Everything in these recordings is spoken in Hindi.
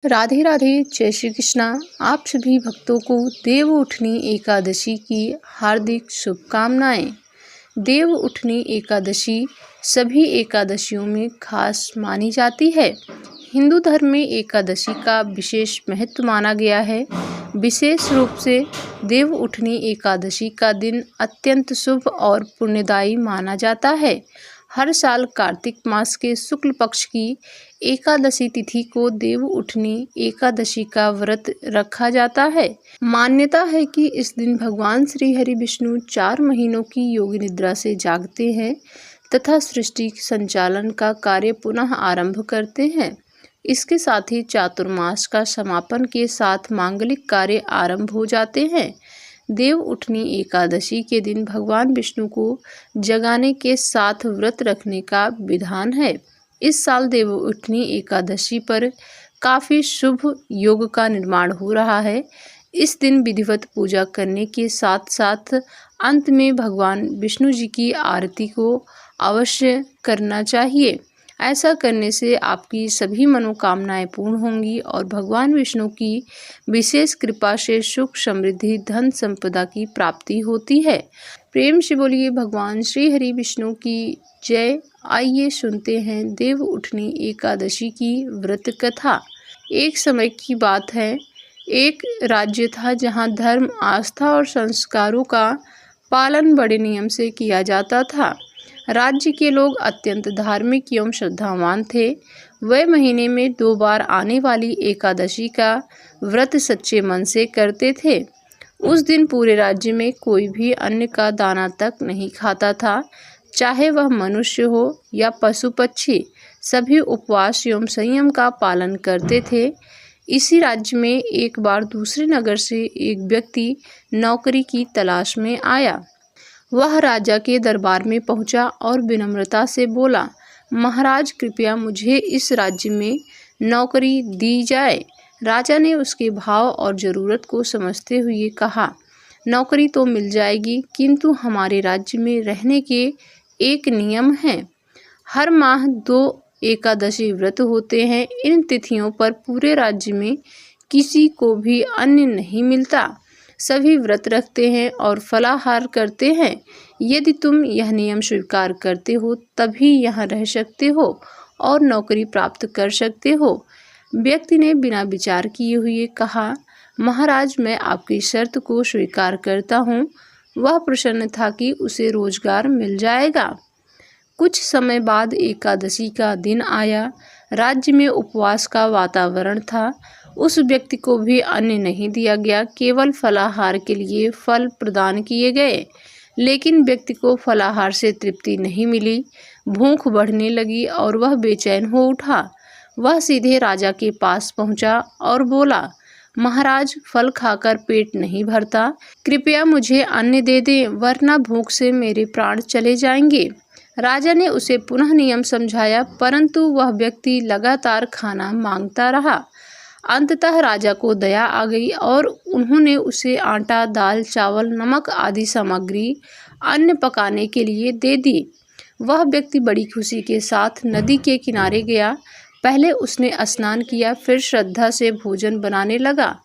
राधे राधे, जय श्री कृष्णा। आप सभी भक्तों को देव उठनी एकादशी की हार्दिक शुभकामनाएं। देव उठनी एकादशी सभी एकादशियों में खास मानी जाती है। हिंदू धर्म में एकादशी का विशेष महत्व माना गया है। विशेष रूप से देव उठनी एकादशी का दिन अत्यंत शुभ और पुण्यदायी माना जाता है। हर साल कार्तिक मास के शुक्ल पक्ष की एकादशी तिथि को देव उठनी एकादशी का व्रत रखा जाता है। मान्यता है कि इस दिन भगवान श्री हरि विष्णु 4 महीनों की योग निद्रा से जागते हैं तथा सृष्टि संचालन का कार्य पुनः आरंभ करते हैं। इसके साथ ही चातुर्मास का समापन के साथ मांगलिक कार्य आरंभ हो जाते हैं। देव उठनी एकादशी के दिन भगवान विष्णु को जगाने के साथ व्रत रखने का विधान है। इस साल देव उठनी एकादशी पर काफ़ी शुभ योग का निर्माण हो रहा है। इस दिन विधिवत पूजा करने के साथ साथ अंत में भगवान विष्णु जी की आरती को अवश्य करना चाहिए। ऐसा करने से आपकी सभी मनोकामनाएं पूर्ण होंगी और भगवान विष्णु की विशेष कृपा से सुख समृद्धि धन संपदा की प्राप्ति होती है। प्रेम से बोलिए भगवान श्री हरि विष्णु की जय। आइए सुनते हैं देव उठनी एकादशी की व्रत कथा। एक समय की बात है, एक राज्य था जहां धर्म, आस्था और संस्कारों का पालन बड़े नियम से किया जाता था। राज्य के लोग अत्यंत धार्मिक एवं श्रद्धावान थे। वह महीने में 2 बार आने वाली एकादशी का व्रत सच्चे मन से करते थे। उस दिन पूरे राज्य में कोई भी अन्न का दाना तक नहीं खाता था, चाहे वह मनुष्य हो या पशु पक्षी। सभी उपवास एवं संयम का पालन करते थे। इसी राज्य में एक बार दूसरे नगर से एक व्यक्ति नौकरी की तलाश में आया। वह राजा के दरबार में पहुंचा और विनम्रता से बोला, महाराज कृपया मुझे इस राज्य में नौकरी दी जाए। राजा ने उसके भाव और ज़रूरत को समझते हुए कहा, नौकरी तो मिल जाएगी, किंतु हमारे राज्य में रहने के एक नियम हैं। हर माह 2 एकादशी व्रत होते हैं। इन तिथियों पर पूरे राज्य में किसी को भी अन्न नहीं मिलता। सभी व्रत रखते हैं और फलाहार करते हैं। यदि तुम यह नियम स्वीकार करते हो तभी यहाँ रह सकते हो और नौकरी प्राप्त कर सकते हो। व्यक्ति ने बिना विचार किए हुए कहा, महाराज मैं आपकी शर्त को स्वीकार करता हूँ। वह प्रसन्न था कि उसे रोजगार मिल जाएगा। कुछ समय बाद एकादशी का दिन आया। राज्य में उपवास का वातावरण था। उस व्यक्ति को भी अन्न नहीं दिया गया, केवल फलाहार के लिए फल प्रदान किए गए। लेकिन व्यक्ति को फलाहार से तृप्ति नहीं मिली। भूख बढ़ने लगी और वह बेचैन हो उठा। वह सीधे राजा के पास पहुंचा और बोला, महाराज फल खाकर पेट नहीं भरता, कृपया मुझे अन्न दे दें, वरना भूख से मेरे प्राण चले जाएंगे। राजा ने उसे पुनः नियम समझाया, परंतु वह व्यक्ति लगातार खाना मांगता रहा। अंततः राजा को दया आ गई और उन्होंने उसे आटा, दाल, चावल, नमक आदि सामग्री अन्न पकाने के लिए दे दी। वह व्यक्ति बड़ी खुशी के साथ नदी के किनारे गया। पहले उसने स्नान किया, फिर श्रद्धा से भोजन बनाने लगा।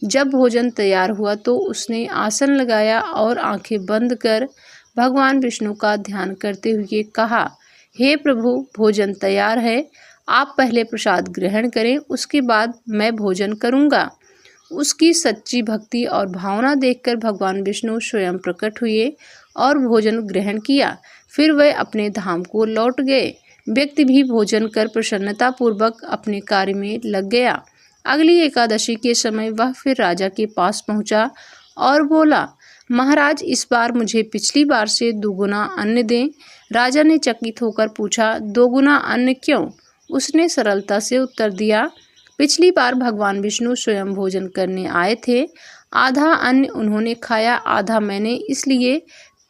जब भोजन तैयार हुआ तो उसने आसन लगाया और आंखें बंद कर भगवान विष्णु का ध्यान करते हुए कहा, हे प्रभु, भोजन तैयार है, आप पहले प्रसाद ग्रहण करें, उसके बाद मैं भोजन करूंगा। उसकी सच्ची भक्ति और भावना देखकर भगवान विष्णु स्वयं प्रकट हुए और भोजन ग्रहण किया। फिर वह अपने धाम को लौट गए। व्यक्ति भी भोजन कर प्रसन्नतापूर्वक अपने कार्य में लग गया। अगली एकादशी के समय वह फिर राजा के पास पहुंचा और बोला, महाराज इस बार मुझे पिछली बार से 2 गुना अन्न दें। राजा ने चकित होकर पूछा, 2 गुना अन्न क्यों? उसने सरलता से उत्तर दिया, पिछली बार भगवान विष्णु स्वयं भोजन करने आए थे। आधा अन्न उन्होंने खाया, आधा मैंने, इसलिए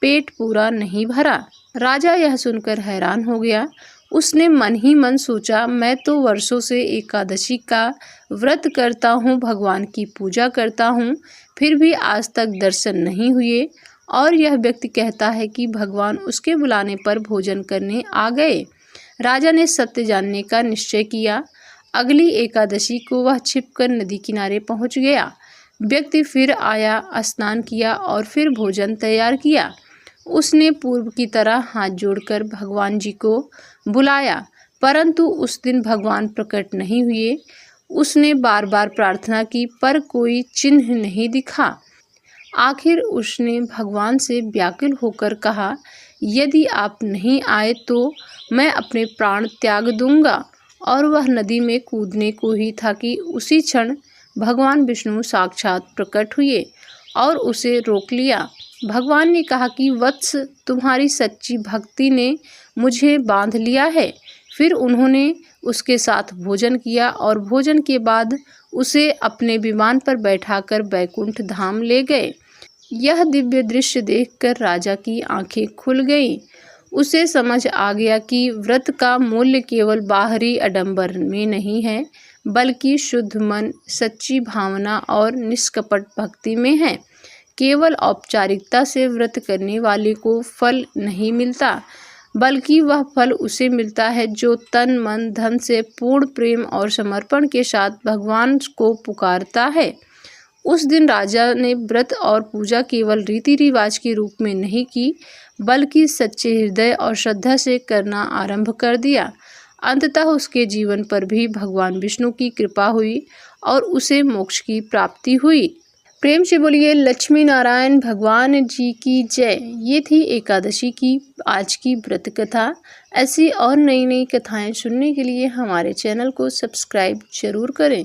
पेट पूरा नहीं भरा। राजा यह सुनकर हैरान हो गया। उसने मन ही मन सोचा, मैं तो वर्षों से एकादशी का व्रत करता हूँ, भगवान की पूजा करता हूँ, फिर भी आज तक दर्शन नहीं हुए और यह व्यक्ति कहता है कि भगवान उसके बुलाने पर भोजन करने आ गए। राजा ने सत्य जानने का निश्चय किया। अगली एकादशी को वह छिपकर नदी किनारे पहुंच गया। व्यक्ति फिर आया, स्नान किया और फिर भोजन तैयार किया। उसने पूर्व की तरह हाथ जोड़कर भगवान जी को बुलाया, परंतु उस दिन भगवान प्रकट नहीं हुए। उसने बार बार प्रार्थना की पर कोई चिन्ह नहीं दिखा। आखिर उसने भगवान से व्याकुल होकर कहा, यदि आप नहीं आए तो मैं अपने प्राण त्याग दूंगा। और वह नदी में कूदने को ही था कि उसी क्षण भगवान विष्णु साक्षात प्रकट हुए और उसे रोक लिया। भगवान ने कहा कि वत्स, तुम्हारी सच्ची भक्ति ने मुझे बांध लिया है। फिर उन्होंने उसके साथ भोजन किया और भोजन के बाद उसे अपने विमान पर बैठाकर बैकुंठ धाम ले गए। यह दिव्य दृश्य देखकर राजा की आंखें खुल गईं। उसे समझ आ गया कि व्रत का मूल्य केवल बाहरी आडंबर में नहीं है, बल्कि शुद्ध मन, सच्ची भावना और निष्कपट भक्ति में है। केवल औपचारिकता से व्रत करने वाले को फल नहीं मिलता, बल्कि वह फल उसे मिलता है जो तन मन धन से पूर्ण प्रेम और समर्पण के साथ भगवान को पुकारता है। उस दिन राजा ने व्रत और पूजा केवल रीति रिवाज के रूप में नहीं की, बल्कि सच्चे हृदय और श्रद्धा से करना आरंभ कर दिया। अंततः उसके जीवन पर भी भगवान विष्णु की कृपा हुई और उसे मोक्ष की प्राप्ति हुई। प्रेम से बोलिए लक्ष्मी नारायण भगवान जी की जय। ये थी एकादशी की आज की व्रत कथा। ऐसी और नई नई कथाएं सुनने के लिए हमारे चैनल को सब्सक्राइब जरूर करें।